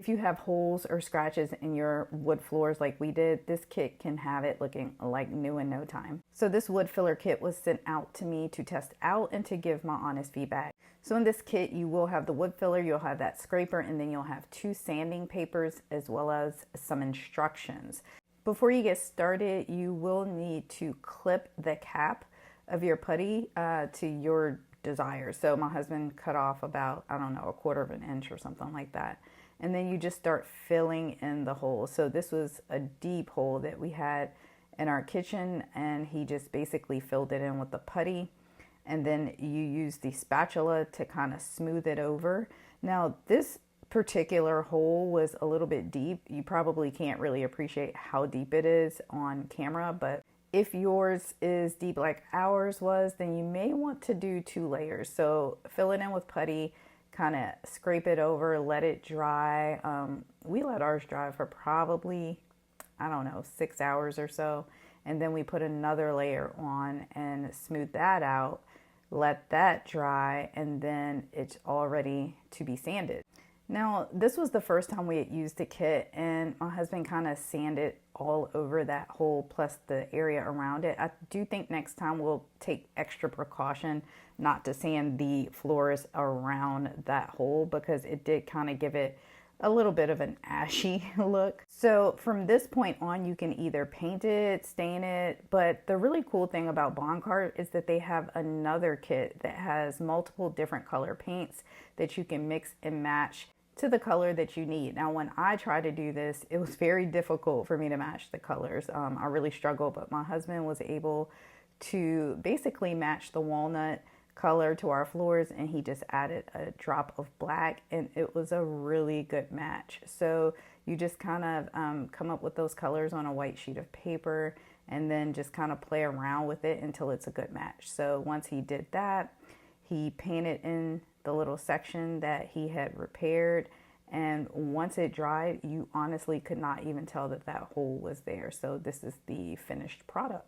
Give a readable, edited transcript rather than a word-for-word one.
If you have holes or scratches in your wood floors like we did, this kit can have it looking like new in no time. So this wood filler kit was sent out to me to test out and to give my honest feedback. So in this kit, you will have the wood filler, you'll have that scraper, and then you'll have 2 sanding papers as well as some instructions. Before you get started, you will need to clip the cap of your putty to your desire. So my husband cut off about, I don't know, 1/4 of an inch or something like that. And then you just start filling in the hole. So this was a deep hole that we had in our kitchen, and he just basically filled it in with the putty. And then you use the spatula to kind of smooth it over. Now this particular hole was a little bit deep. You probably can't really appreciate how deep it is on camera, but if yours is deep like ours was, then you may want to do 2 layers. So fill it in with putty, kind of scrape it over, let it dry. We let ours dry for probably, I don't know, 6 hours or so. And then we put another layer on and smooth that out, let that dry, and then it's all ready to be sanded. Now, this was the first time we had used the kit, and my husband kind of sanded all over that hole plus the area around it. I do think next time we'll take extra precaution not to sand the floors around that hole, because it did kind of give it a little bit of an ashy look. So from this point on, you can either paint it, stain it, but the really cool thing about Boncart is that they have another kit that has multiple different color paints that you can mix and match to the color that you need. Now, when I tried to do this, it was very difficult for me to match the colors. I really struggled, but my husband was able to basically match the walnut color to our floors, and he just added a drop of black, and it was a really good match. So you just kind of come up with those colors on a white sheet of paper, and then just kind of play around with it until it's a good match. So once he did that, he painted in the little section that he had repaired, and once it dried, you honestly could not even tell that that hole was there. So this is the finished product.